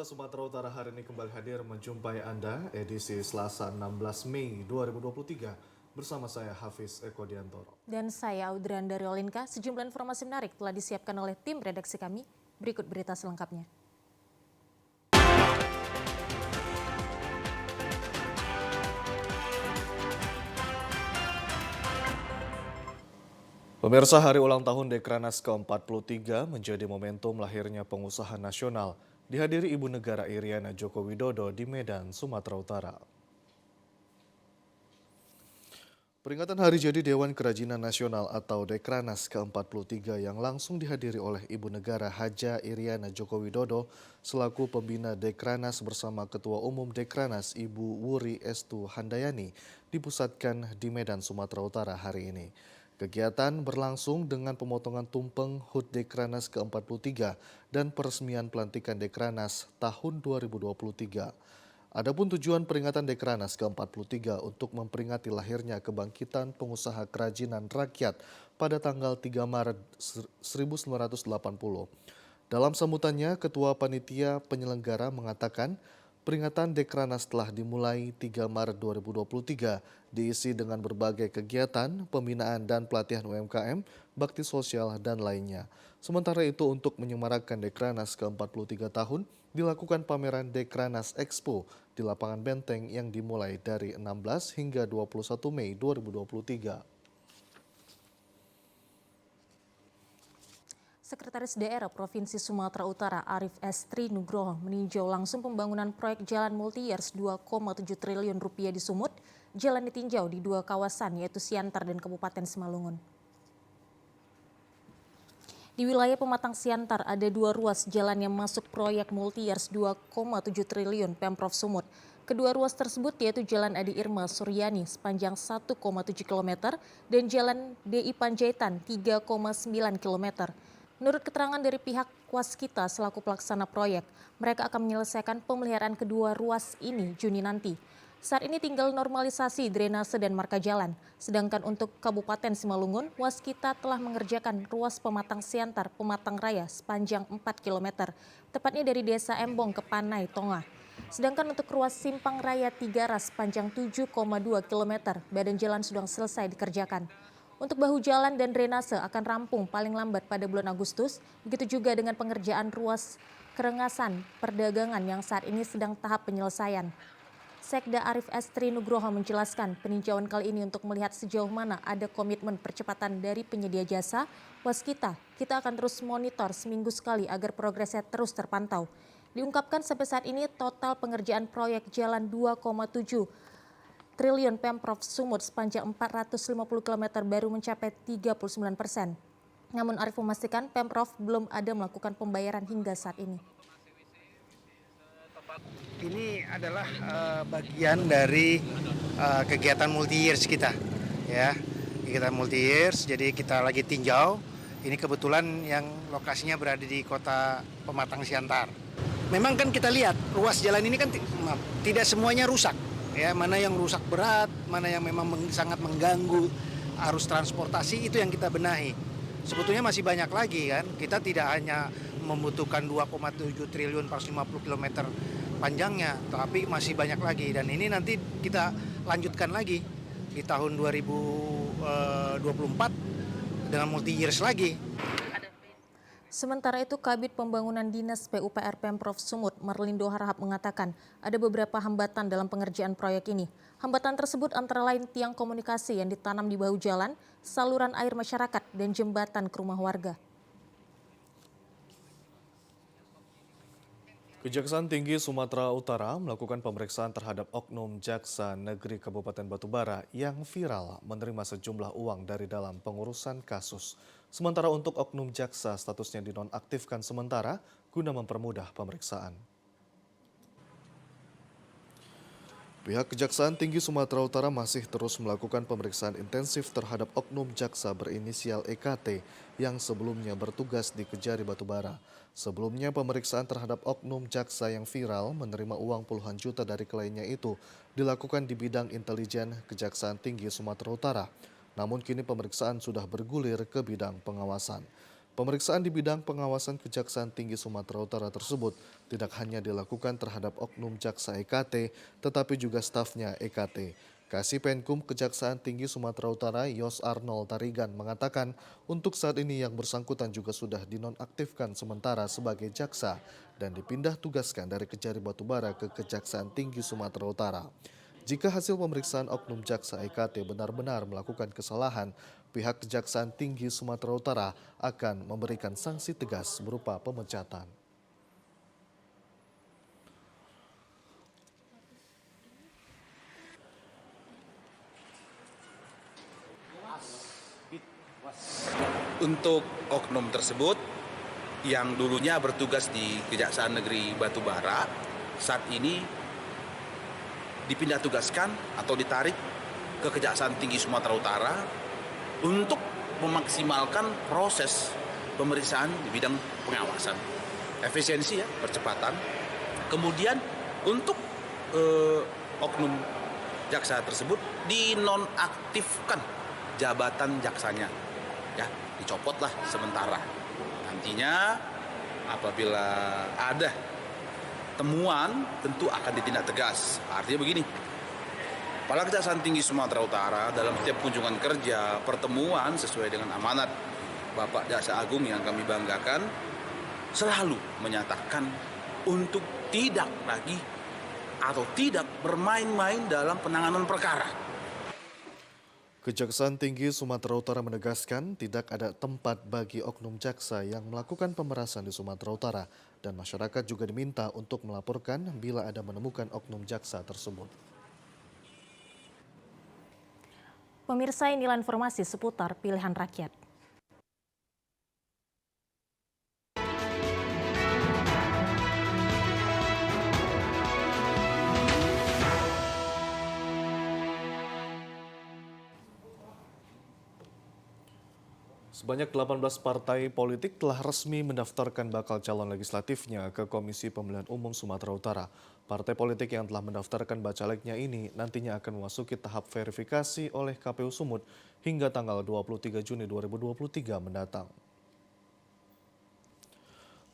Pemirsa Sumatera Utara hari ini kembali hadir menjumpai Anda edisi Selasa 16 Mei 2023 bersama saya Hafiz Eko Diantoro. Dan saya Audranda Riolinka. Sejumlah informasi menarik telah disiapkan oleh tim redaksi kami. Berikut berita selengkapnya. Pemirsa, hari ulang tahun Dekranaz ke-43 menjadi momentum lahirnya pengusaha nasional dihadiri Ibu Negara Iriana Joko Widodo di Medan, Sumatera Utara. Peringatan Hari Jadi Dewan Kerajinan Nasional atau Dekranaz ke-43 yang langsung dihadiri oleh Ibu Negara Haja Iriana Joko Widodo selaku pembina Dekranaz bersama Ketua Umum Dekranaz Ibu Wuri Estu Handayani dipusatkan di Medan, Sumatera Utara hari ini. Kegiatan berlangsung dengan pemotongan tumpeng HUT Dekranaz ke-43 dan peresmian pelantikan Dekranaz tahun 2023. Adapun tujuan peringatan Dekranaz ke-43 untuk memperingati lahirnya kebangkitan pengusaha kerajinan rakyat pada tanggal 3 Maret 1980. Dalam sambutannya, Ketua Panitia Penyelenggara mengatakan peringatan Dekranaz telah dimulai 3 Maret 2023, diisi dengan berbagai kegiatan, pembinaan dan pelatihan UMKM, bakti sosial, dan lainnya. Sementara itu, untuk menyemarakan Dekranaz ke-43 tahun, dilakukan pameran Dekranaz Expo di lapangan Benteng yang dimulai dari 16 hingga 21 Mei 2023. Sekretaris Daerah Provinsi Sumatera Utara Arif Estri Nugroho meninjau langsung pembangunan proyek jalan multi-years 2,7 triliun rupiah di Sumut. Jalan ditinjau di dua kawasan yaitu Siantar dan Kabupaten Simalungun. Di wilayah Pematang Siantar ada dua ruas jalan yang masuk proyek multi-years 2,7 triliun Pemprov Sumut. Kedua ruas tersebut yaitu Jalan Adi Irma Suryani sepanjang 1,7 km dan Jalan DI Panjaitan 3,9 km. Menurut keterangan dari pihak Waskita selaku pelaksana proyek, mereka akan menyelesaikan pemeliharaan kedua ruas ini Juni nanti. Saat ini tinggal normalisasi drainase dan marka jalan. Sedangkan untuk Kabupaten Simalungun, Waskita telah mengerjakan ruas Pematang Siantar, Pematang Raya sepanjang 4 km, tepatnya dari Desa Embong ke Panai, Tongah. Sedangkan untuk ruas Simpang Raya Tigaras sepanjang 7,2 km, badan jalan sudah selesai dikerjakan. Untuk bahu jalan dan drainase akan rampung paling lambat pada bulan Agustus, begitu juga dengan pengerjaan ruas Kerengasan Perdagangan yang saat ini sedang tahap penyelesaian. Sekda Arif Estri Nugroho menjelaskan peninjauan kali ini untuk melihat sejauh mana ada komitmen percepatan dari penyedia jasa. Waskita, kita akan terus monitor seminggu sekali agar progresnya terus terpantau. Diungkapkan sampai saat ini total pengerjaan proyek jalan 2,7 triliun Pemprov Sumut sepanjang 450 km baru mencapai 39%. Namun Arif memastikan Pemprov belum ada melakukan pembayaran hingga saat ini. Ini adalah bagian dari kegiatan multi-years kita, ya. Kegiatan multi-years, jadi kita lagi tinjau. Ini kebetulan yang lokasinya berada di kota Pematang Siantar. Memang kan kita lihat ruas jalan ini kan tidak semuanya rusak. Ya, mana yang rusak berat, mana yang memang sangat mengganggu arus transportasi, itu yang kita benahi. Sebetulnya masih banyak lagi kan, kita tidak hanya membutuhkan 2,7 triliun 450 km panjangnya, tapi masih banyak lagi. Dan ini nanti kita lanjutkan lagi di tahun 2024 dengan multi-years lagi. Sementara itu, Kabid Pembangunan Dinas PUPR Pemprov Sumut, Marlindo Harahap mengatakan ada beberapa hambatan dalam pengerjaan proyek ini. Hambatan tersebut antara lain tiang komunikasi yang ditanam di bahu jalan, saluran air masyarakat, dan jembatan ke rumah warga. Kejaksaan Tinggi Sumatera Utara melakukan pemeriksaan terhadap oknum Jaksa Negeri Kabupaten Batubara yang viral menerima sejumlah uang dari dalam pengurusan kasus. Sementara untuk oknum jaksa statusnya dinonaktifkan sementara guna mempermudah pemeriksaan. Pihak Kejaksaan Tinggi Sumatera Utara masih terus melakukan pemeriksaan intensif terhadap oknum jaksa berinisial EKT yang sebelumnya bertugas di Kejari Batubara. Sebelumnya pemeriksaan terhadap oknum jaksa yang viral menerima uang puluhan juta dari kliennya itu dilakukan di bidang intelijen Kejaksaan Tinggi Sumatera Utara. Namun kini pemeriksaan sudah bergulir ke bidang pengawasan. Pemeriksaan di bidang pengawasan Kejaksaan Tinggi Sumatera Utara tersebut tidak hanya dilakukan terhadap oknum jaksa EKT, tetapi juga stafnya EKT. Kasih Penkum Kejaksaan Tinggi Sumatera Utara Yos Arnold Tarigan mengatakan untuk saat ini yang bersangkutan juga sudah dinonaktifkan sementara sebagai jaksa dan dipindah tugaskan dari Kejari Batubara ke Kejaksaan Tinggi Sumatera Utara. Jika hasil pemeriksaan oknum jaksa EKT benar-benar melakukan kesalahan, pihak Kejaksaan Tinggi Sumatera Utara akan memberikan sanksi tegas berupa pemecatan. Untuk oknum tersebut yang dulunya bertugas di Kejaksaan Negeri Batubara, saat ini dipindah tugaskan atau ditarik ke Kejaksaan Tinggi Sumatera Utara untuk memaksimalkan proses pemeriksaan di bidang pengawasan. Efisiensi ya, percepatan. Kemudian untuk oknum jaksa tersebut dinonaktifkan jabatan jaksanya. Ya, dicopotlah sementara. Nantinya apabila ada temuan tentu akan ditindak tegas. Artinya begini, Kepala Kejaksaan Tinggi Sumatera Utara dalam setiap kunjungan kerja, pertemuan sesuai dengan amanat Bapak Jaksa Agung yang kami banggakan, selalu menyatakan untuk tidak lagi atau tidak bermain-main dalam penanganan perkara. Kejaksaan Tinggi Sumatera Utara menegaskan tidak ada tempat bagi oknum jaksa yang melakukan pemerasan di Sumatera Utara dan masyarakat juga diminta untuk melaporkan bila ada menemukan oknum jaksa tersebut. Pemirsa, inilah informasi seputar pilihan rakyat. Sebanyak 18 partai politik telah resmi mendaftarkan bakal calon legislatifnya ke Komisi Pemilihan Umum Sumatera Utara. Partai politik yang telah mendaftarkan bacaleknya ini nantinya akan memasuki tahap verifikasi oleh KPU Sumut hingga tanggal 23 Juni 2023 mendatang.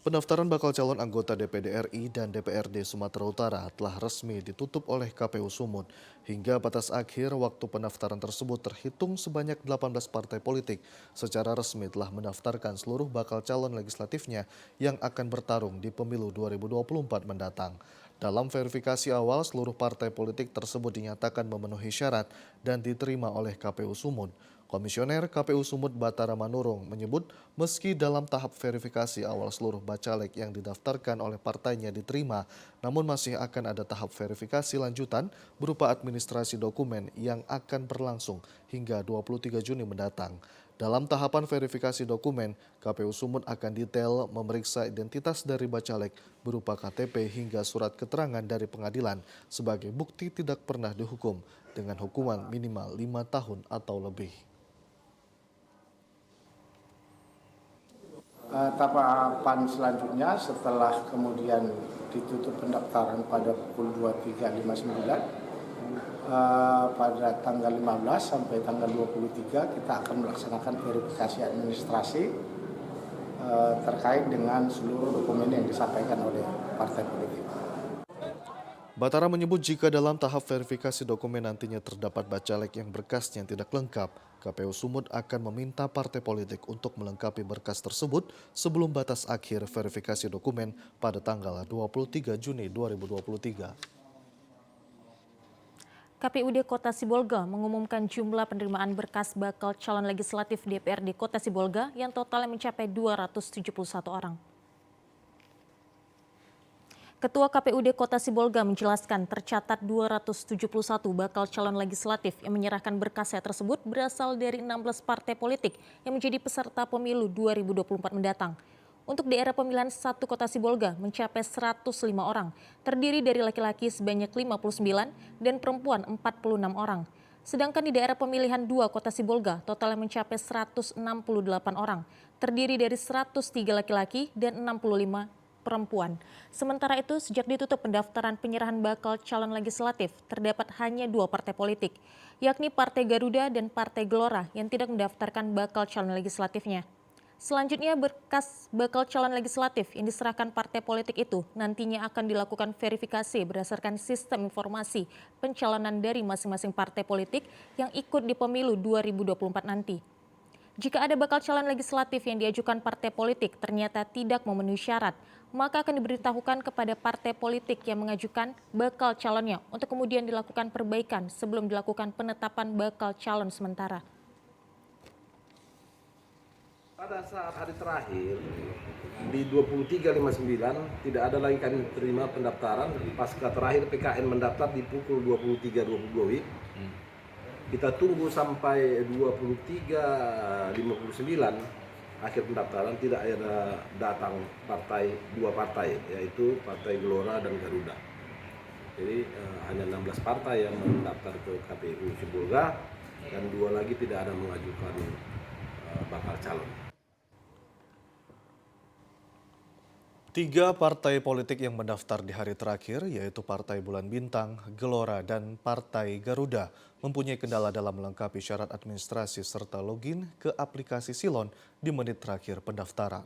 Pendaftaran bakal calon anggota DPD RI dan DPRD Sumatera Utara telah resmi ditutup oleh KPU Sumut. Hingga batas akhir waktu pendaftaran tersebut terhitung sebanyak 18 partai politik secara resmi telah mendaftarkan seluruh bakal calon legislatifnya yang akan bertarung di pemilu 2024 mendatang. Dalam verifikasi awal, seluruh partai politik tersebut dinyatakan memenuhi syarat dan diterima oleh KPU Sumut. Komisioner KPU Sumut Batara Manurung menyebut meski dalam tahap verifikasi awal seluruh bacalek yang didaftarkan oleh partainya diterima, namun masih akan ada tahap verifikasi lanjutan berupa administrasi dokumen yang akan berlangsung hingga 23 Juni mendatang. Dalam tahapan verifikasi dokumen, KPU Sumut akan detail memeriksa identitas dari bacalek berupa KTP hingga surat keterangan dari pengadilan sebagai bukti tidak pernah dihukum dengan hukuman minimal 5 tahun atau lebih. Tahapan selanjutnya setelah kemudian ditutup pendaftaran pada pukul 23.59 pada tanggal 15 sampai tanggal 23 kita akan melaksanakan verifikasi administrasi terkait dengan seluruh dokumen yang disampaikan oleh partai politik. Batara menyebut jika dalam tahap verifikasi dokumen nantinya terdapat bacalek yang berkasnya tidak lengkap, KPU Sumut akan meminta partai politik untuk melengkapi berkas tersebut sebelum batas akhir verifikasi dokumen pada tanggal 23 Juni 2023. KPUD Kota Sibolga mengumumkan jumlah penerimaan berkas bakal calon legislatif DPRD Kota Sibolga yang totalnya mencapai 271 orang. Ketua KPUD Kota Sibolga menjelaskan tercatat 271 bakal calon legislatif yang menyerahkan berkasnya tersebut berasal dari 16 partai politik yang menjadi peserta pemilu 2024 mendatang. Untuk daerah pemilihan 1 Kota Sibolga mencapai 105 orang, terdiri dari laki-laki sebanyak 59 dan perempuan 46 orang. Sedangkan di daerah pemilihan 2 Kota Sibolga totalnya mencapai 168 orang, terdiri dari 103 laki-laki dan 65 perempuan. Sementara itu, sejak ditutup pendaftaran penyerahan bakal calon legislatif, terdapat hanya 2 partai politik, yakni Partai Garuda dan Partai Gelora yang tidak mendaftarkan bakal calon legislatifnya. Selanjutnya, berkas bakal calon legislatif yang diserahkan partai politik itu nantinya akan dilakukan verifikasi berdasarkan sistem informasi pencalonan dari masing-masing partai politik yang ikut di pemilu 2024 nanti. Jika ada bakal calon legislatif yang diajukan partai politik ternyata tidak memenuhi syarat, maka akan diberitahukan kepada partai politik yang mengajukan bakal calonnya untuk kemudian dilakukan perbaikan sebelum dilakukan penetapan bakal calon sementara. Pada saat hari terakhir di 23.59 tidak ada lagi kami terima pendaftaran. Pasca terakhir PKN mendaftar di pukul 23.22 WIB. Kita tunggu sampai 23.59 akhir pendaftaran tidak ada datang dua partai, yaitu Partai Gelora dan Garuda. Jadi hanya 16 partai yang mendaftar ke KPU Sibolga dan 2 lagi tidak ada mengajukan bakal calon. 3 partai politik yang mendaftar di hari terakhir, yaitu Partai Bulan Bintang, Gelora, dan Partai Garuda, mempunyai kendala dalam melengkapi syarat administrasi serta login ke aplikasi Silon di menit terakhir pendaftaran.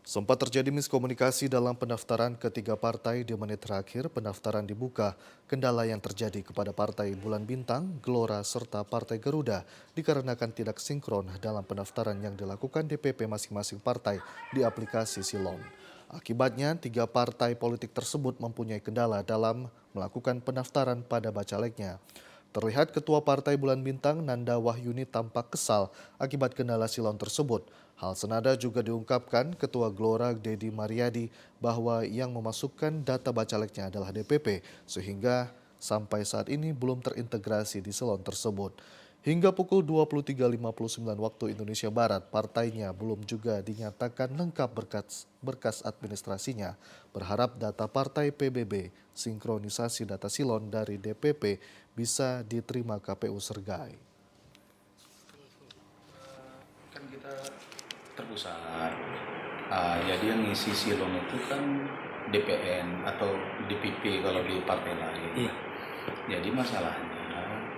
Sempat terjadi miskomunikasi dalam pendaftaran ketiga partai di menit terakhir pendaftaran dibuka. Kendala yang terjadi kepada Partai Bulan Bintang, Gelora, serta Partai Garuda dikarenakan tidak sinkron dalam pendaftaran yang dilakukan DPP masing-masing partai di aplikasi Silon. Akibatnya, 3 partai politik tersebut mempunyai kendala dalam melakukan pendaftaran pada bacaleknya. Terlihat Ketua Partai Bulan Bintang, Nanda Wahyuni, tampak kesal akibat kendala Silon tersebut. Hal senada juga diungkapkan Ketua Gelora Dedi Mariadi bahwa yang memasukkan data bacaleknya adalah DPP, sehingga sampai saat ini belum terintegrasi di Silon tersebut. Hingga pukul 23.59 waktu Indonesia Barat, partainya belum juga dinyatakan lengkap berkas administrasinya. Berharap data partai PBB, sinkronisasi data Silon dari DPP bisa diterima KPU Sergai. Kan kita terpusat, jadi yang ngisi Silon itu kan DPN atau DPP kalau di partai lain. Jadi masalahnya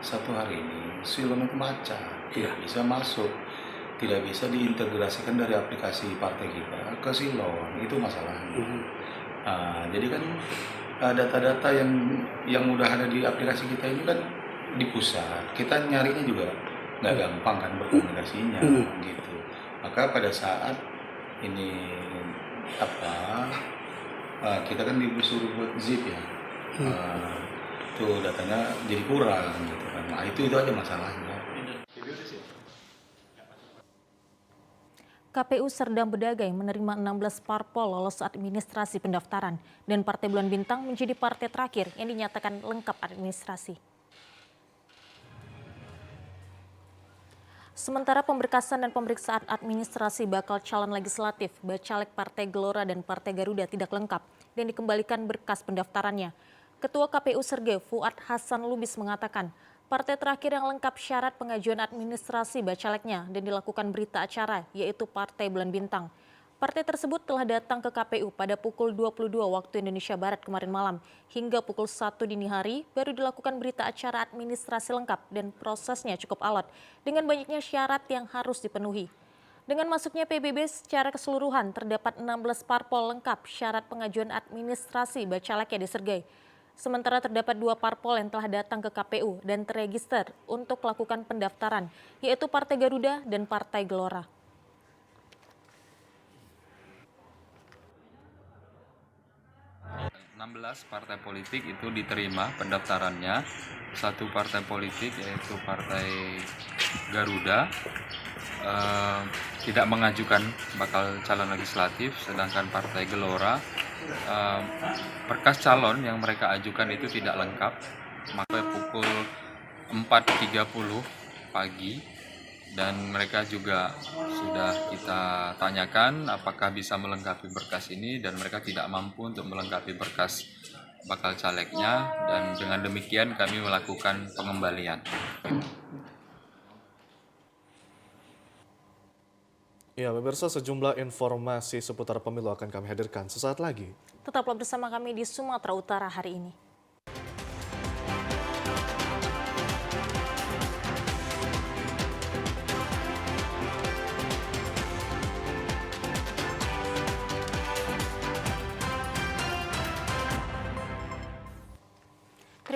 satu hari ini Silon itu macet, tidak bisa masuk, tidak bisa diintegrasikan dari aplikasi partai kita ke Silon, itu masalahnya. Jadi kan data-data yang udah ada di aplikasi kita ini kan di pusat, kita nyarinya juga nggak gampang kan berkomunikasinya gitu. Maka pada saat ini kita kan disuruh buat zip ya, tuh datanya jadi kurang gitu kan. Nah itu aja masalahnya. KPU Serdang Bedagai menerima 16 parpol lolos administrasi pendaftaran dan Partai Bulan Bintang menjadi partai terakhir yang dinyatakan lengkap administrasi. Sementara pemberkasan dan pemeriksaan administrasi bakal calon legislatif, bacalek Partai Gelora dan Partai Garuda tidak lengkap dan dikembalikan berkas pendaftarannya. Ketua KPU Serge Fuad Hasan Lubis mengatakan, partai terakhir yang lengkap syarat pengajuan administrasi bacaleknya dan dilakukan berita acara yaitu Partai Bulan Bintang. Partai tersebut telah datang ke KPU pada pukul 22 waktu Indonesia Barat kemarin malam. Hingga pukul 1 dini hari baru dilakukan berita acara administrasi lengkap dan prosesnya cukup alot dengan banyaknya syarat yang harus dipenuhi. Dengan masuknya PBB secara keseluruhan terdapat 16 parpol lengkap syarat pengajuan administrasi bacaleknya disergai. Sementara terdapat 2 parpol yang telah datang ke KPU dan terregister untuk melakukan pendaftaran, yaitu Partai Garuda dan Partai Gelora. Enam 16 partai politik itu diterima pendaftarannya. 1 partai politik yaitu Partai Garuda tidak mengajukan bakal calon legislatif, sedangkan Partai Gelora berkas calon yang mereka ajukan itu tidak lengkap. Maka pukul 4.30 pagi dan mereka juga sudah kita tanyakan apakah bisa melengkapi berkas ini dan mereka tidak mampu untuk melengkapi berkas bakal calegnya dan dengan demikian kami melakukan pengembalian. Ya, pemirsa, sejumlah informasi seputar pemilu akan kami hadirkan sesaat lagi. Tetaplah bersama kami di Sumatera Utara hari ini.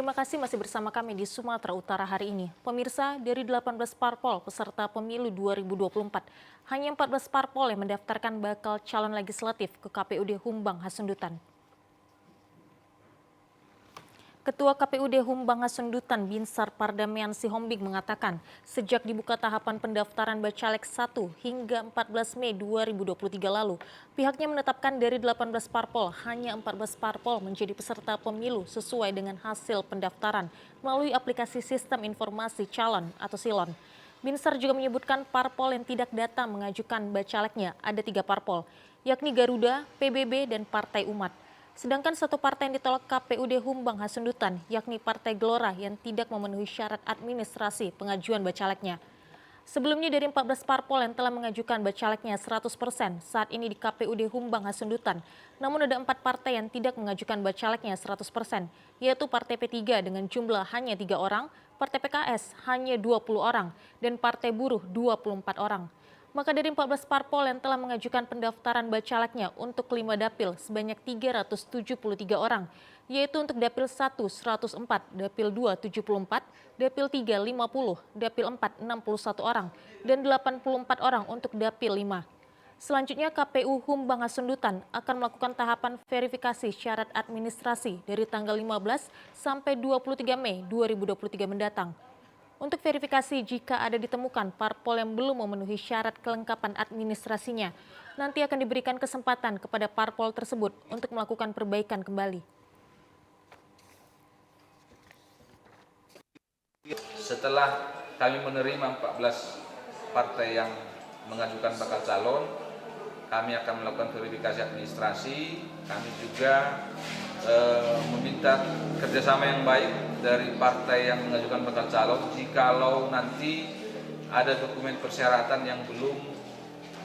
Terima kasih masih bersama kami di Sumatera Utara hari ini. Pemirsa, dari 18 parpol peserta pemilu 2024, hanya 14 parpol yang mendaftarkan bakal calon legislatif ke KPUD Humbang Hasundutan. Ketua KPUD Humbang Hasundutan Binsar Pardamian Sihombing mengatakan, sejak dibuka tahapan pendaftaran Bacalek 1 hingga 14 Mei 2023 lalu, pihaknya menetapkan dari 18 parpol, hanya 14 parpol menjadi peserta pemilu sesuai dengan hasil pendaftaran melalui aplikasi Sistem Informasi Calon atau SILON. Binsar juga menyebutkan parpol yang tidak datang mengajukan bacaleknya ada 3 parpol, yakni Garuda, PBB, dan Partai Umat. Sedangkan satu partai yang ditolak KPUD Humbang Hasundutan, yakni Partai Gelora yang tidak memenuhi syarat administrasi pengajuan bacaleknya. Sebelumnya dari 14 parpol yang telah mengajukan bacaleknya 100% saat ini di KPUD Humbang Hasundutan, namun ada 4 partai yang tidak mengajukan bacaleknya 100%, yaitu Partai P3 dengan jumlah hanya 3 orang, Partai PKS hanya 20 orang, dan Partai Buruh 24 orang. Maka dari 14 parpol yang telah mengajukan pendaftaran bacaleknya untuk 5 dapil sebanyak 373 orang, yaitu untuk dapil 1 104, dapil 2 74, dapil 3 50, dapil 4 61 orang, dan 84 orang untuk dapil 5. Selanjutnya KPU Humbang Hasundutan akan melakukan tahapan verifikasi syarat administrasi dari tanggal 15 sampai 23 Mei 2023 mendatang. Untuk verifikasi jika ada ditemukan parpol yang belum memenuhi syarat kelengkapan administrasinya, nanti akan diberikan kesempatan kepada parpol tersebut untuk melakukan perbaikan kembali. Setelah kami menerima 14 partai yang mengajukan bakal calon, kami akan melakukan verifikasi administrasi. Kami juga meminta kerjasama yang baik dari partai yang mengajukan bakal calon jikalau nanti ada dokumen persyaratan yang belum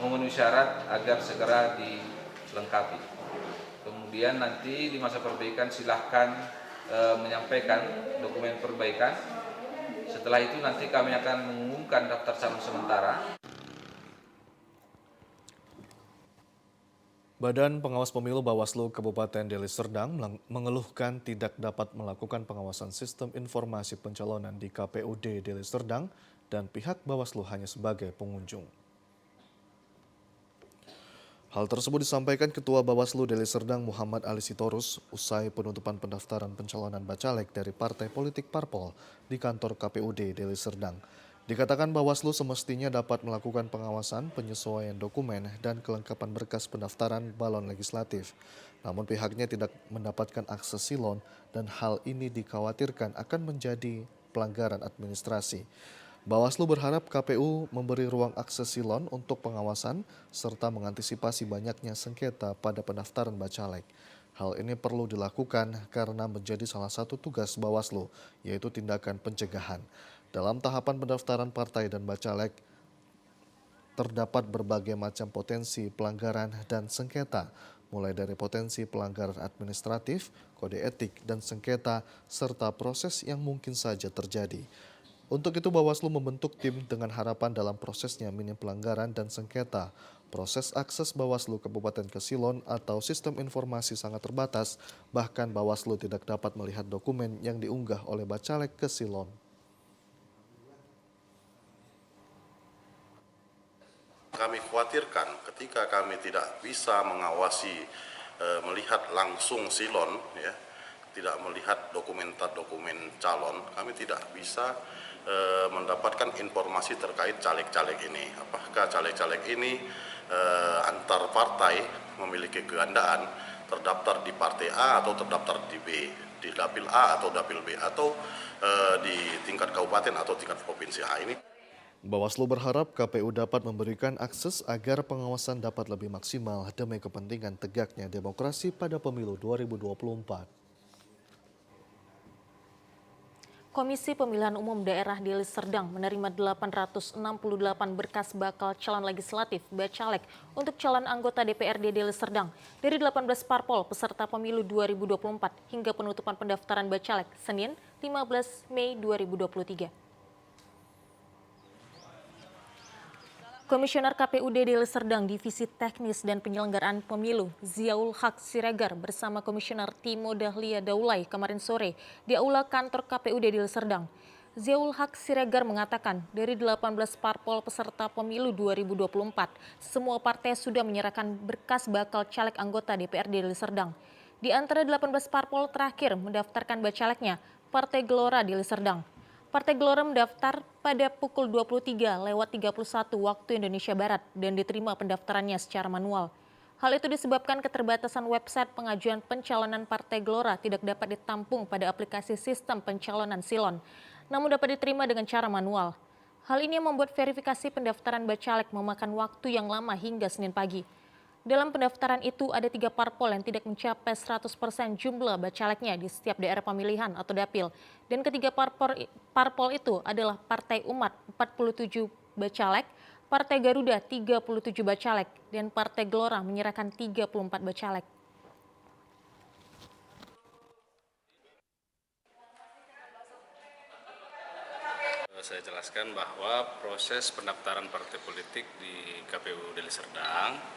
memenuhi syarat agar segera dilengkapi. Kemudian nanti di masa perbaikan silahkan menyampaikan dokumen perbaikan. Setelah itu nanti kami akan mengumumkan daftar calon sementara. Badan Pengawas Pemilu Bawaslu Kabupaten Deli Serdang mengeluhkan tidak dapat melakukan pengawasan sistem informasi pencalonan di KPUD Deli Serdang dan pihak Bawaslu hanya sebagai pengunjung. Hal tersebut disampaikan Ketua Bawaslu Deli Serdang Muhammad Ali Sitorus usai penutupan pendaftaran pencalonan bacalek dari partai politik parpol di kantor KPUD Deli Serdang. Dikatakan Bawaslu semestinya dapat melakukan pengawasan, penyesuaian dokumen, dan kelengkapan berkas pendaftaran balon legislatif. Namun pihaknya tidak mendapatkan akses silon dan hal ini dikhawatirkan akan menjadi pelanggaran administrasi. Bawaslu berharap KPU memberi ruang akses silon untuk pengawasan serta mengantisipasi banyaknya sengketa pada pendaftaran bacalek. Hal ini perlu dilakukan karena menjadi salah satu tugas Bawaslu, yaitu tindakan pencegahan. Dalam tahapan pendaftaran partai dan bacalek, terdapat berbagai macam potensi pelanggaran dan sengketa, mulai dari potensi pelanggaran administratif, kode etik, dan sengketa, serta proses yang mungkin saja terjadi. Untuk itu Bawaslu membentuk tim dengan harapan dalam prosesnya minim pelanggaran dan sengketa. Proses akses Bawaslu Kabupaten ke Silon atau sistem informasi sangat terbatas, bahkan Bawaslu tidak dapat melihat dokumen yang diunggah oleh bacalek ke Silon. Kami khawatirkan ketika kami tidak bisa mengawasi, melihat langsung silon, ya, tidak melihat dokumen calon, kami tidak bisa mendapatkan informasi terkait caleg-caleg ini. Apakah caleg-caleg ini antar partai memiliki kegandaan terdaftar di partai A atau terdaftar di B, di dapil A atau dapil B, atau di tingkat kabupaten atau tingkat provinsi. Ini Bawaslu berharap KPU dapat memberikan akses agar pengawasan dapat lebih maksimal demi kepentingan tegaknya demokrasi pada pemilu 2024. Komisi Pemilihan Umum Daerah Deli Serdang menerima 868 berkas bakal calon legislatif bacalek untuk calon anggota DPRD Deli Serdang dari 18 parpol peserta pemilu 2024 hingga penutupan pendaftaran bacalek Senin 15 Mei 2023. Komisioner KPUD Deli Serdang Divisi Teknis dan Penyelenggaraan Pemilu Ziaul Haq Siregar bersama Komisioner Timo Dahlia Daulay kemarin sore di Aula Kantor KPUD Deli Serdang. Ziaul Haq Siregar mengatakan dari 18 parpol peserta pemilu 2024, semua partai sudah menyerahkan berkas bakal caleg anggota DPRD Deli Serdang. Di antara 18 parpol terakhir mendaftarkan bacaleknya, Partai Gelora Deli Serdang. Partai Gelora mendaftar pada pukul 23:31 waktu Indonesia Barat dan diterima pendaftarannya secara manual. Hal itu disebabkan keterbatasan website pengajuan pencalonan Partai Gelora tidak dapat ditampung pada aplikasi sistem pencalonan Silon, namun dapat diterima dengan cara manual. Hal ini membuat verifikasi pendaftaran bacalek memakan waktu yang lama hingga Senin pagi. Dalam pendaftaran itu ada 3 parpol yang tidak mencapai 100% jumlah bacaleknya di setiap daerah pemilihan atau dapil. Dan ketiga parpol itu adalah Partai Umat 47 bacalek, Partai Garuda 37 bacalek, dan Partai Gelora menyerahkan 34 bacalek. Saya jelaskan bahwa proses pendaftaran partai politik di KPU Deli Serdang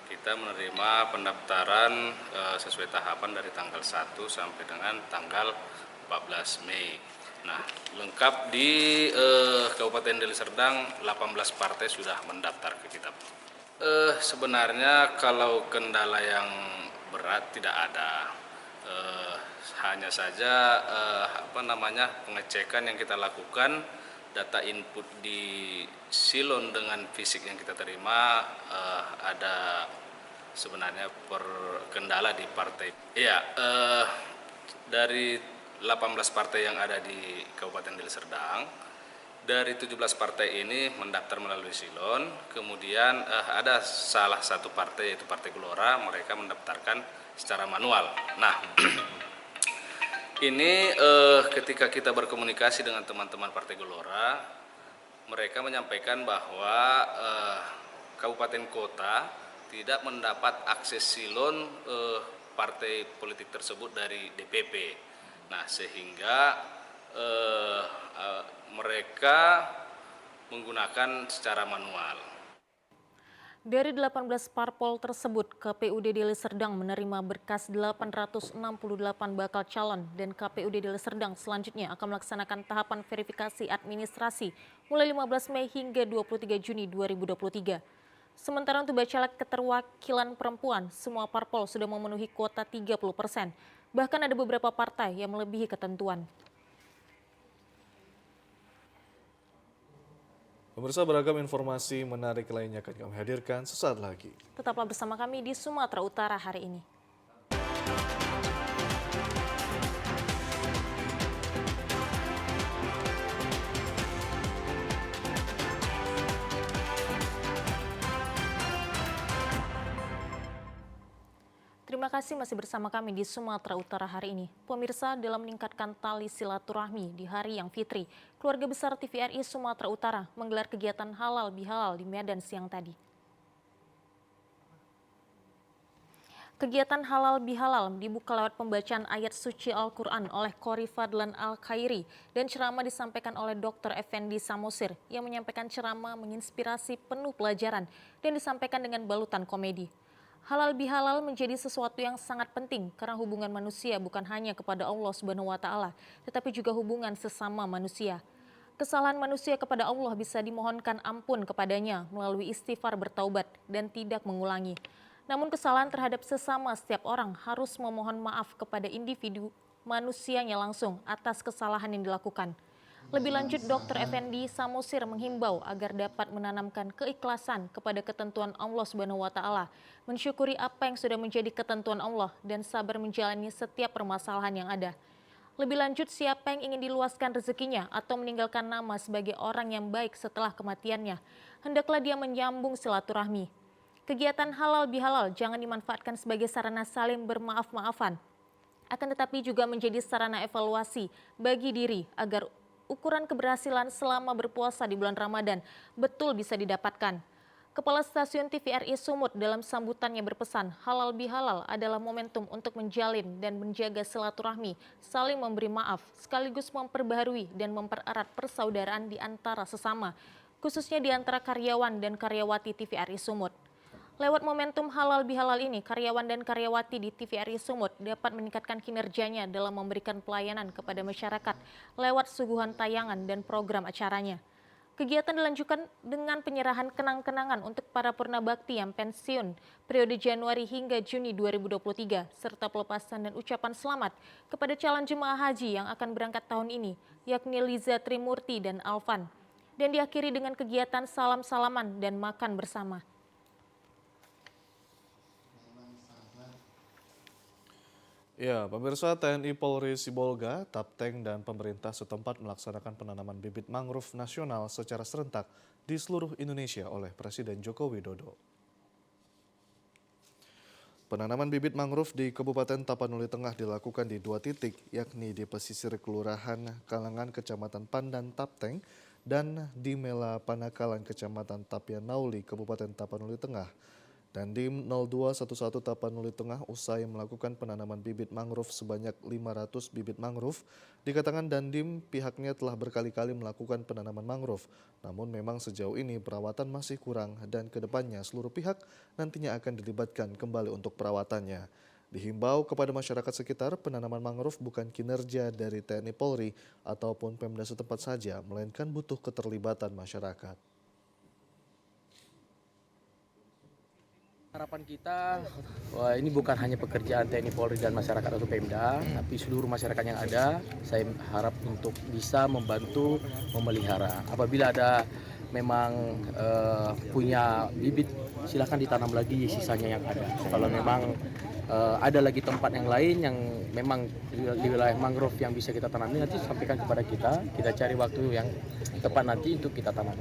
kita menerima pendaftaran sesuai tahapan dari tanggal 1 sampai dengan tanggal 14 Mei. Nah, lengkap di Kabupaten Deli Serdang 18 partai sudah mendaftar ke kita. Sebenarnya kalau kendala yang berat tidak ada. Hanya saja pengecekan yang kita lakukan data input di Silon dengan fisik yang kita terima ada sebenarnya kendala di partai. Iya, dari 18 partai yang ada di Kabupaten Deli Serdang, dari 17 partai ini mendaftar melalui Silon, kemudian ada salah satu partai yaitu Partai Gelora, mereka mendaftarkan secara manual. Nah, ini ketika kita berkomunikasi dengan teman-teman Partai Gelora, mereka menyampaikan bahwa kabupaten kota tidak mendapat akses Silon partai politik tersebut dari DPP. Nah, sehingga mereka menggunakan secara manual. Dari 18 parpol tersebut, KPUD Deli Serdang menerima berkas 868 bakal calon dan KPUD Deli Serdang selanjutnya akan melaksanakan tahapan verifikasi administrasi mulai 15 Mei hingga 23 Juni 2023. Sementara untuk bacalek keterwakilan perempuan, semua parpol sudah memenuhi kuota 30%. Bahkan ada beberapa partai yang melebihi ketentuan. Pemirsa, beragam informasi menarik lainnya akan kami hadirkan sesaat lagi. Tetaplah bersama kami di Sumatera Utara hari ini. Terima kasih masih bersama kami di Sumatera Utara hari ini. Pemirsa, dalam meningkatkan tali silaturahmi di hari yang fitri, keluarga besar TVRI Sumatera Utara menggelar kegiatan halal bihalal di Medan siang tadi. Kegiatan halal bihalal dibuka lewat pembacaan ayat suci Al-Quran oleh Qori Fadlan Al-Khairi dan ceramah disampaikan oleh Dr. Effendi Samosir yang menyampaikan ceramah menginspirasi penuh pelajaran dan disampaikan dengan balutan komedi. Halal bihalal menjadi sesuatu yang sangat penting karena hubungan manusia bukan hanya kepada Allah Subhanahu wa taala, tetapi juga hubungan sesama manusia. Kesalahan manusia kepada Allah bisa dimohonkan ampun kepadanya melalui istighfar bertaubat dan tidak mengulangi. Namun kesalahan terhadap sesama setiap orang harus memohon maaf kepada individu manusianya langsung atas kesalahan yang dilakukan. Lebih lanjut, Dr. Effendi Samosir menghimbau agar dapat menanamkan keikhlasan kepada ketentuan Allah Subhanahu wa taala, mensyukuri apa yang sudah menjadi ketentuan Allah dan sabar menjalani setiap permasalahan yang ada. Lebih lanjut, siapa yang ingin diluaskan rezekinya atau meninggalkan nama sebagai orang yang baik setelah kematiannya, hendaklah dia menyambung silaturahmi. Kegiatan halal bihalal jangan dimanfaatkan sebagai sarana saling bermaaf-maafan, akan tetapi juga menjadi sarana evaluasi bagi diri agar ukuran keberhasilan selama berpuasa di bulan Ramadan betul bisa didapatkan. Kepala Stasiun TVRI Sumut dalam sambutannya berpesan, halal bihalal adalah momentum untuk menjalin dan menjaga silaturahmi, saling memberi maaf, sekaligus memperbaharui dan mempererat persaudaraan di antara sesama. khususnya di antara karyawan dan karyawati TVRI Sumut. Lewat momentum halal bihalal ini, karyawan dan karyawati di TVRI Sumut dapat meningkatkan kinerjanya dalam memberikan pelayanan kepada masyarakat lewat suguhan tayangan dan program acaranya. Kegiatan dilanjutkan dengan penyerahan kenang-kenangan untuk para purnabakti yang pensiun periode Januari hingga Juni 2023, serta pelepasan dan ucapan selamat kepada calon jemaah haji yang akan berangkat tahun ini, yakni Liza Trimurti dan Alvan. Dan diakhiri dengan kegiatan salam-salaman dan makan bersama. Ya, pemirsa, TNI Polri Sibolga, Tapteng, dan pemerintah setempat melaksanakan penanaman bibit mangrove nasional secara serentak di seluruh Indonesia oleh Presiden Joko Widodo. Penanaman bibit mangrove di Kabupaten Tapanuli Tengah dilakukan di 2 titik, yakni di pesisir Kelurahan Kalangan Kecamatan Pandan Tapteng dan di Mela Panakalan Kecamatan Tapianauli Kabupaten Tapanuli Tengah. Dandim 0211 Tapanuli Tengah usai melakukan penanaman bibit mangrove sebanyak 500 bibit mangrove. Dikatakan Dandim pihaknya telah berkali-kali melakukan penanaman mangrove, namun memang sejauh ini perawatan masih kurang dan kedepannya seluruh pihak nantinya akan dilibatkan kembali untuk perawatannya. Dihimbau kepada masyarakat sekitar, penanaman mangrove bukan kinerja dari TNI Polri ataupun Pemda setempat saja, melainkan butuh keterlibatan masyarakat. Harapan kita, wah ini bukan hanya pekerjaan TNI Polri dan masyarakat atau Pemda, tapi seluruh masyarakat yang ada, saya harap untuk bisa membantu memelihara. Apabila ada memang punya bibit, silakan ditanam lagi sisanya yang ada. Kalau memang ada lagi tempat yang lain yang memang di wilayah mangrove yang bisa kita tanami, nanti sampaikan kepada kita cari waktu yang tepat nanti untuk kita tanam.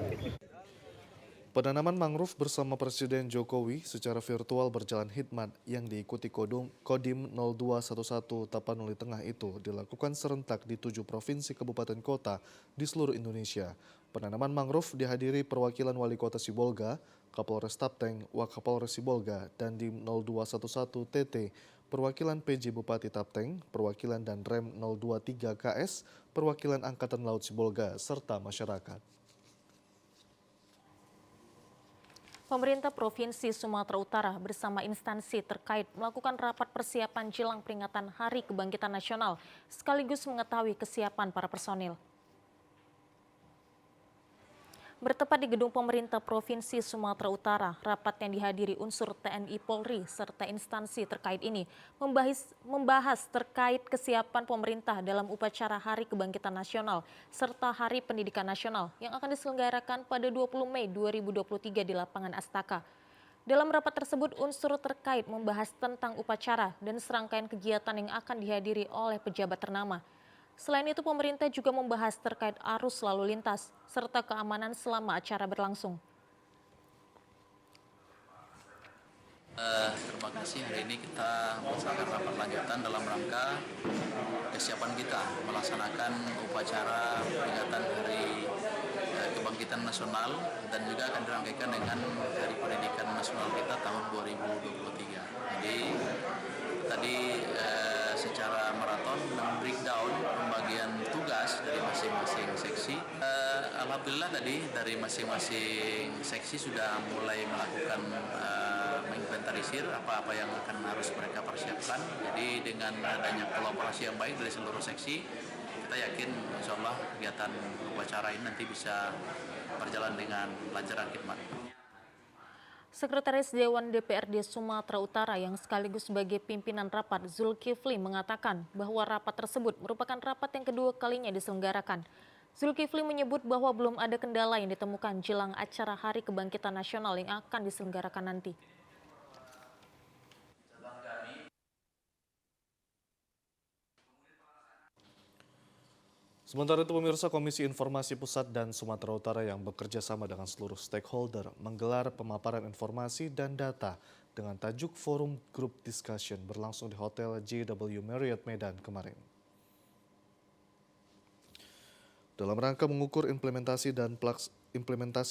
Penanaman mangrove bersama Presiden Jokowi secara virtual berjalan hikmat yang diikuti Kodim 0211 Tapanuli Tengah itu dilakukan serentak di 7 provinsi kabupaten kota di seluruh Indonesia. Penanaman mangrove dihadiri perwakilan Wali Kota Sibolga, Kapolres Tapteng, Wakapolres Sibolga, Dandim 0211 TT, perwakilan PJ Bupati Tapteng, perwakilan dan Rem 023 KS, perwakilan Angkatan Laut Sibolga, serta masyarakat. Pemerintah Provinsi Sumatera Utara bersama instansi terkait melakukan rapat persiapan jelang peringatan Hari Kebangkitan Nasional sekaligus mengetahui kesiapan para personil. Bertepat di gedung pemerintah Provinsi Sumatera Utara, rapat yang dihadiri unsur TNI Polri serta instansi terkait ini membahas terkait kesiapan pemerintah dalam upacara Hari Kebangkitan Nasional serta Hari Pendidikan Nasional yang akan diselenggarakan pada 20 Mei 2023 di lapangan Astaka. Dalam rapat tersebut, unsur terkait membahas tentang upacara dan serangkaian kegiatan yang akan dihadiri oleh pejabat ternama. Selain itu, pemerintah juga membahas terkait arus lalu lintas serta keamanan selama acara berlangsung. Terima kasih. Hari ini kita melaksanakan rapat lanjutan dalam rangka kesiapan kita melaksanakan upacara peringatan Hari Kebangkitan Nasional dan juga akan dirangkaikan dengan Hari Pendidikan Nasional kita tahun 2023. Jadi tadi secara maraton breakdown pembagian tugas dari masing-masing seksi. Alhamdulillah tadi dari masing-masing seksi sudah mulai melakukan menginventarisir apa-apa yang akan harus mereka persiapkan. Jadi dengan adanya kolaborasi yang baik dari seluruh seksi, kita yakin insya Allah kegiatan upacara ini nanti bisa berjalan dengan lancar dan khidmat. Sekretaris Dewan DPRD Sumatera Utara yang sekaligus sebagai pimpinan rapat Zulkifli mengatakan bahwa rapat tersebut merupakan rapat yang kedua kalinya diselenggarakan. Zulkifli menyebut bahwa belum ada kendala yang ditemukan jelang acara Hari Kebangkitan Nasional yang akan diselenggarakan nanti. Sementara itu, pemirsa, Komisi Informasi Pusat dan Sumatera Utara yang bekerja sama dengan seluruh stakeholder menggelar pemaparan informasi dan data dengan tajuk Forum Group Discussion berlangsung di Hotel JW Marriott Medan kemarin. Dalam rangka mengukur implementasi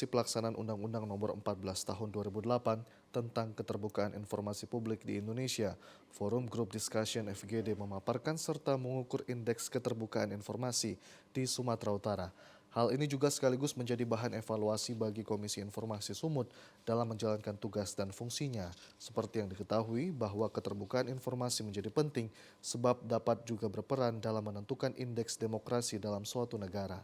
pelaksanaan Undang-Undang Nomor 14 Tahun 2008 tentang keterbukaan informasi publik di Indonesia, Forum Group Discussion FGD memaparkan serta mengukur indeks keterbukaan informasi di Sumatera Utara. Hal ini juga sekaligus menjadi bahan evaluasi bagi Komisi Informasi Sumut dalam menjalankan tugas dan fungsinya. Seperti yang diketahui bahwa keterbukaan informasi menjadi penting sebab dapat juga berperan dalam menentukan indeks demokrasi dalam suatu negara.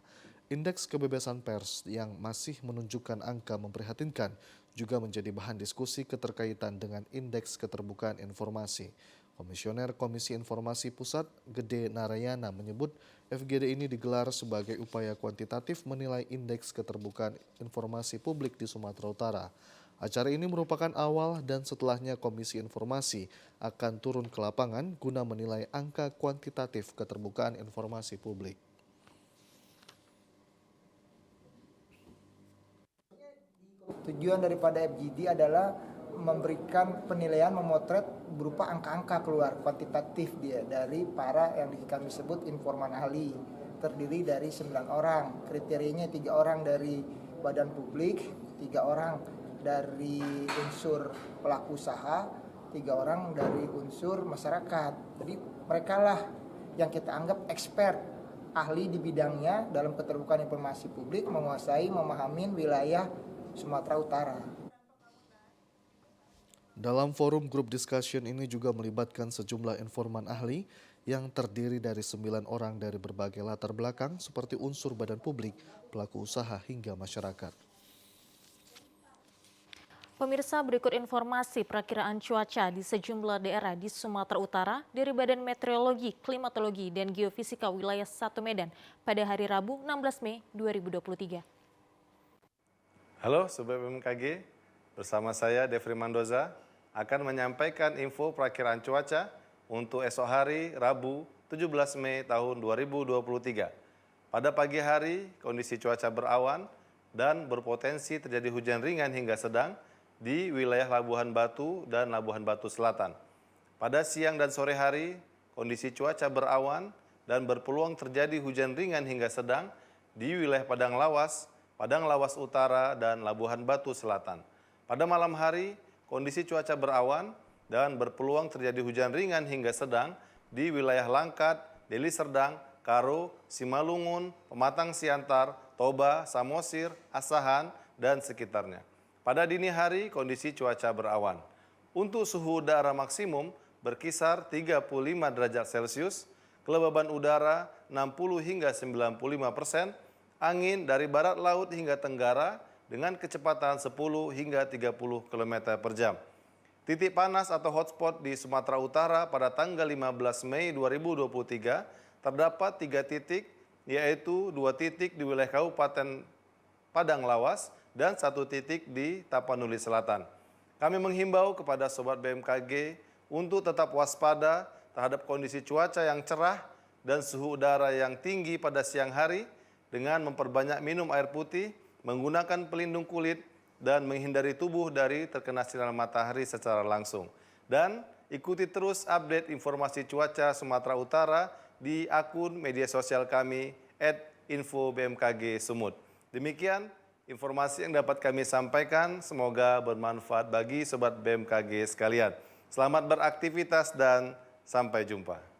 Indeks kebebasan pers yang masih menunjukkan angka memprihatinkan juga menjadi bahan diskusi keterkaitan dengan indeks keterbukaan informasi. Komisioner Komisi Informasi Pusat Gede Narayana menyebut FGD ini digelar sebagai upaya kuantitatif menilai indeks keterbukaan informasi publik di Sumatera Utara. Acara ini merupakan awal dan setelahnya Komisi Informasi akan turun ke lapangan guna menilai angka kuantitatif keterbukaan informasi publik. Tujuan daripada FGD adalah memberikan penilaian, memotret berupa angka-angka keluar kuantitatif dia dari para yang kami sebut informan ahli, terdiri dari 9 orang. Kriterianya 3 orang dari badan publik, 3 orang dari unsur pelaku usaha, 3 orang dari unsur masyarakat. Jadi mereka lah yang kita anggap expert, ahli di bidangnya dalam keterbukaan informasi publik, menguasai, memahami wilayah Sumatera Utara. Dalam forum group discussion ini juga melibatkan sejumlah informan ahli yang terdiri dari 9 orang dari berbagai latar belakang seperti unsur badan publik, pelaku usaha hingga masyarakat. Pemirsa, berikut informasi perakiraan cuaca di sejumlah daerah di Sumatera Utara dari Badan Meteorologi, Klimatologi, dan Geofisika Wilayah 1 Medan pada hari Rabu 16 Mei 2023. Halo Sobat BMKG, bersama saya Devri Mandoza akan menyampaikan info perakiraan cuaca untuk esok hari Rabu 17 Mei tahun 2023. Pada pagi hari, kondisi cuaca berawan dan berpotensi terjadi hujan ringan hingga sedang di wilayah Labuhan Batu dan Labuhan Batu Selatan. Pada siang dan sore hari, kondisi cuaca berawan dan berpeluang terjadi hujan ringan hingga sedang di wilayah Padang Lawas Utara, dan Labuhan Batu Selatan. Pada malam hari, kondisi cuaca berawan dan berpeluang terjadi hujan ringan hingga sedang di wilayah Langkat, Deli Serdang, Karo, Simalungun, Pematang Siantar, Toba, Samosir, Asahan, dan sekitarnya. Pada dini hari, kondisi cuaca berawan. Untuk suhu udara maksimum berkisar 35 derajat Celcius, kelembaban udara 60 hingga 95%, angin dari barat laut hingga tenggara dengan kecepatan 10 hingga 30 km per jam. Titik panas atau hotspot di Sumatera Utara pada tanggal 15 Mei 2023 terdapat 3 titik, yaitu 2 titik di wilayah Kabupaten Padang Lawas dan 1 titik di Tapanuli Selatan. Kami menghimbau kepada Sobat BMKG untuk tetap waspada terhadap kondisi cuaca yang cerah dan suhu udara yang tinggi pada siang hari dengan memperbanyak minum air putih, menggunakan pelindung kulit, dan menghindari tubuh dari terkena sinar matahari secara langsung. Dan ikuti terus update informasi cuaca Sumatera Utara di akun media sosial kami @info_bmkg_sumut. Demikian informasi yang dapat kami sampaikan, semoga bermanfaat bagi Sobat BMKG sekalian. Selamat beraktivitas dan sampai jumpa.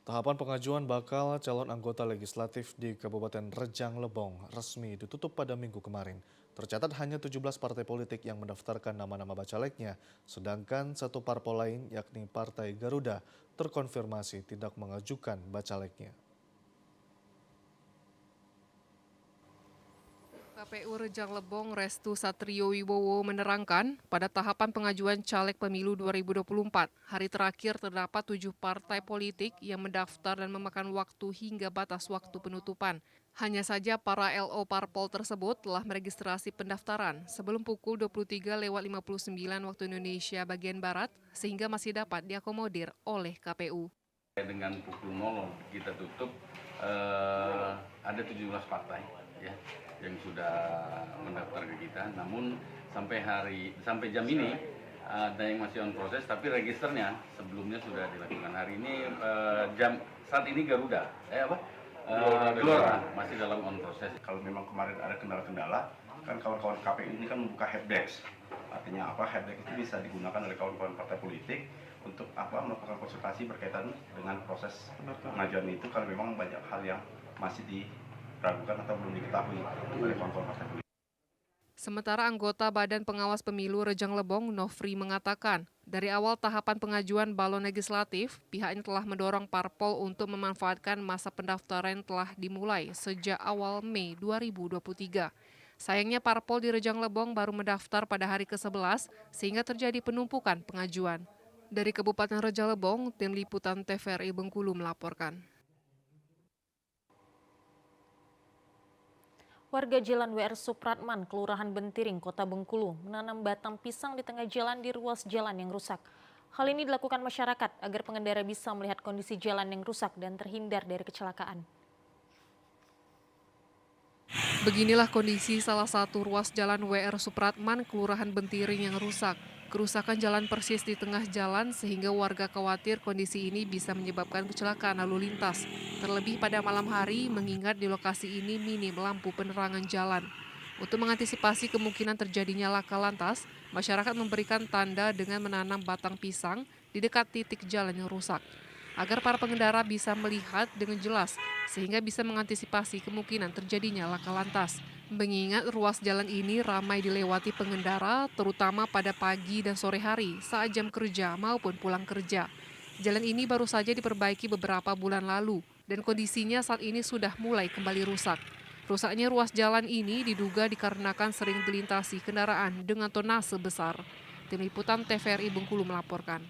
Tahapan pengajuan bakal calon anggota legislatif di Kabupaten Rejang Lebong resmi ditutup pada Minggu kemarin. Tercatat hanya 17 partai politik yang mendaftarkan nama-nama bacaleknya, sedangkan 1 parpol lain yakni Partai Garuda terkonfirmasi tidak mengajukan bacaleknya. KPU Rejang Lebong Restu Satrio Wibowo menerangkan, pada tahapan pengajuan caleg pemilu 2024, hari terakhir terdapat 7 partai politik yang mendaftar dan memakan waktu hingga batas waktu penutupan. Hanya saja para LO parpol tersebut telah meregistrasi pendaftaran sebelum pukul 23.59 waktu Indonesia bagian Barat, sehingga masih dapat diakomodir oleh KPU. Dengan pukul 0 kita tutup, ada 17 partai ya yang sudah mendaftar ke kita. Namun sampai jam ini ada yang masih on proses, tapi registernya sebelumnya sudah dilakukan. Hari ini saat ini Garuda Gelora masih dalam on proses. Kalau memang kemarin ada kendala-kendala, kan kawan-kawan KPU ini kan membuka helpdesk. Artinya apa? Helpdesk itu bisa digunakan oleh kawan-kawan partai politik untuk melakukan konsultasi berkaitan dengan proses pengajuan itu kalau memang banyak hal yang masih diragukan atau belum diketahui oleh kawan-kawan partai politik. Sementara anggota Badan Pengawas Pemilu Rejang Lebong, Nofri, mengatakan, dari awal tahapan pengajuan balon legislatif, pihaknya telah mendorong parpol untuk memanfaatkan masa pendaftaran yang telah dimulai sejak awal Mei 2023. Sayangnya parpol di Rejang Lebong baru mendaftar pada hari ke-11 sehingga terjadi penumpukan pengajuan. Dari Kabupaten Rejang Lebong, tim liputan TVRI Bengkulu melaporkan. Warga Jalan WR Supratman, Kelurahan Bentiring, Kota Bengkulu, menanam batang pisang di tengah jalan di ruas jalan yang rusak. Hal ini dilakukan masyarakat agar pengendara bisa melihat kondisi jalan yang rusak dan terhindar dari kecelakaan. Beginilah kondisi salah satu ruas jalan WR Supratman, Kelurahan Bentiring yang rusak. Kerusakan jalan persis di tengah jalan sehingga warga khawatir kondisi ini bisa menyebabkan kecelakaan lalu lintas. Terlebih pada malam hari mengingat di lokasi ini minim lampu penerangan jalan. Untuk mengantisipasi kemungkinan terjadinya laka lantas, masyarakat memberikan tanda dengan menanam batang pisang di dekat titik jalan yang rusak, agar para pengendara bisa melihat dengan jelas sehingga bisa mengantisipasi kemungkinan terjadinya laka lantas. Mengingat ruas jalan ini ramai dilewati pengendara, terutama pada pagi dan sore hari saat jam kerja maupun pulang kerja. Jalan ini baru saja diperbaiki beberapa bulan lalu dan kondisinya saat ini sudah mulai kembali rusak. Rusaknya ruas jalan ini diduga dikarenakan sering dilintasi kendaraan dengan tonase besar. Tim Liputan TVRI Bengkulu melaporkan.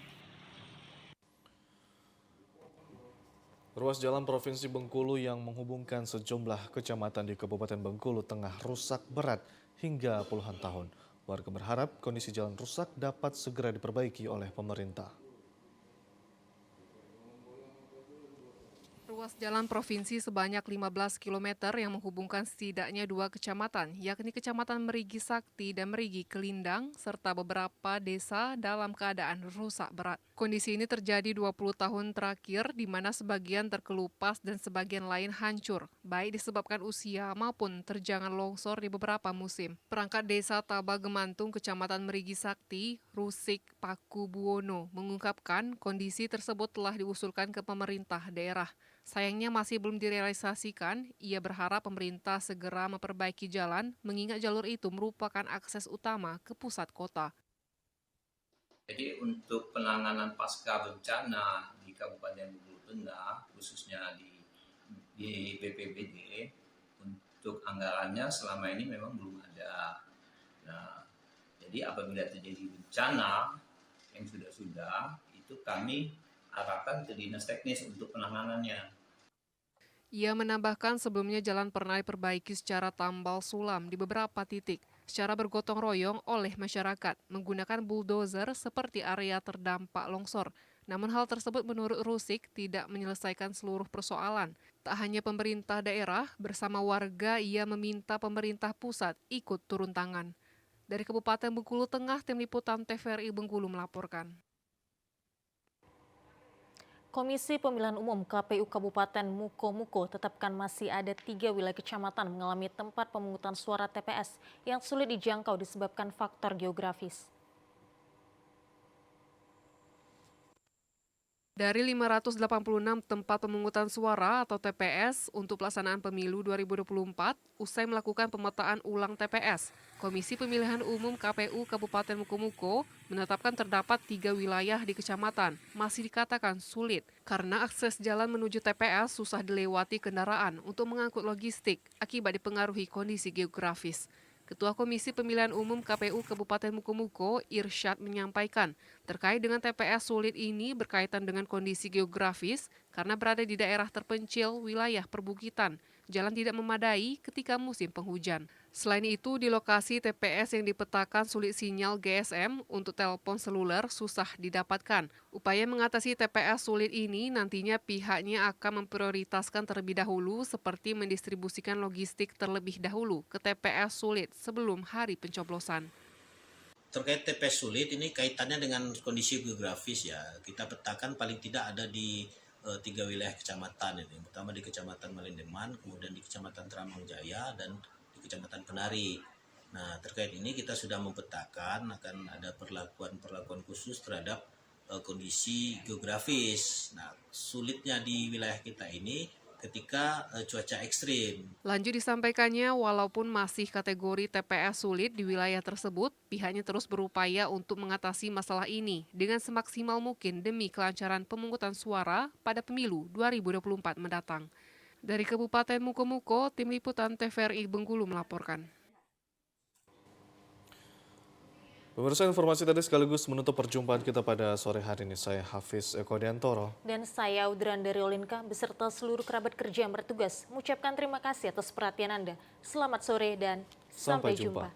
Ruas jalan Provinsi Bengkulu yang menghubungkan sejumlah kecamatan di Kabupaten Bengkulu tengah rusak berat hingga puluhan tahun. Warga berharap kondisi jalan rusak dapat segera diperbaiki oleh pemerintah. Ruas jalan provinsi sebanyak 15 km yang menghubungkan setidaknya 2 kecamatan, yakni Kecamatan Merigi Sakti dan Merigi Kelindang, serta beberapa desa dalam keadaan rusak berat. Kondisi ini terjadi 20 tahun terakhir, di mana sebagian terkelupas dan sebagian lain hancur, baik disebabkan usia maupun terjangan longsor di beberapa musim. Perangkat Desa Taba Gemantung, Kecamatan Merigi Sakti, Rusik Paku Buwono, mengungkapkan kondisi tersebut telah diusulkan ke pemerintah daerah. Sayangnya masih belum direalisasikan. Ia berharap pemerintah segera memperbaiki jalan, mengingat jalur itu merupakan akses utama ke pusat kota. Jadi untuk penanganan pasca bencana di Kabupaten Bengkulu Tengah, khususnya di BPBD, untuk anggarannya selama ini memang belum ada. Nah, jadi apabila terjadi bencana yang sudah itu kami arahkan ke dinas teknis untuk penanganannya. Ia menambahkan sebelumnya jalan pernah diperbaiki secara tambal sulam di beberapa titik, secara bergotong royong oleh masyarakat, menggunakan bulldozer seperti area terdampak longsor. Namun hal tersebut menurut Rusik tidak menyelesaikan seluruh persoalan. Tak hanya pemerintah daerah, bersama warga ia meminta pemerintah pusat ikut turun tangan. Dari Kabupaten Bengkulu Tengah, Tim Liputan TVRI Bengkulu melaporkan. Komisi Pemilihan Umum KPU Kabupaten Mukomuko tetapkan masih ada 3 wilayah kecamatan mengalami tempat pemungutan suara TPS yang sulit dijangkau disebabkan faktor geografis. Dari 586 tempat pemungutan suara atau TPS untuk pelaksanaan pemilu 2024, usai melakukan pemetaan ulang TPS, Komisi Pemilihan Umum KPU Kabupaten Mukomuko menetapkan terdapat 3 wilayah di kecamatan masih dikatakan sulit karena akses jalan menuju TPS susah dilewati kendaraan untuk mengangkut logistik akibat dipengaruhi kondisi geografis. Ketua Komisi Pemilihan Umum KPU Kabupaten Mukomuko, Irsyad, menyampaikan terkait dengan TPS sulit ini berkaitan dengan kondisi geografis karena berada di daerah terpencil wilayah perbukitan. Jalan tidak memadai ketika musim penghujan. Selain itu, di lokasi TPS yang dipetakan sulit sinyal GSM untuk telepon seluler susah didapatkan. Upaya mengatasi TPS sulit ini nantinya pihaknya akan memprioritaskan terlebih dahulu seperti mendistribusikan logistik terlebih dahulu ke TPS sulit sebelum hari pencoblosan. Terkait TPS sulit ini kaitannya dengan kondisi geografis ya. Kita petakan paling tidak ada di 3 wilayah kecamatan itu. Yang pertama di Kecamatan Malindeman, kemudian di Kecamatan Teramang Jaya, dan di Kecamatan Penari. Nah, terkait ini kita sudah memetakan akan ada perlakuan khusus terhadap kondisi geografis. Nah, sulitnya di wilayah kita ini ketika cuaca ekstrim. Lanjut disampaikannya, walaupun masih kategori TPS sulit di wilayah tersebut, pihaknya terus berupaya untuk mengatasi masalah ini dengan semaksimal mungkin demi kelancaran pemungutan suara pada pemilu 2024 mendatang. Dari Kabupaten Mukomuko, Tim Liputan TVRI Bengkulu melaporkan. Pemirsa, informasi tadi sekaligus menutup perjumpaan kita pada sore hari ini. Saya Hafiz Eko Diantoro. Dan saya Udran dari Olinka beserta seluruh kerabat kerja yang bertugas mengucapkan terima kasih atas perhatian Anda. Selamat sore dan sampai jumpa.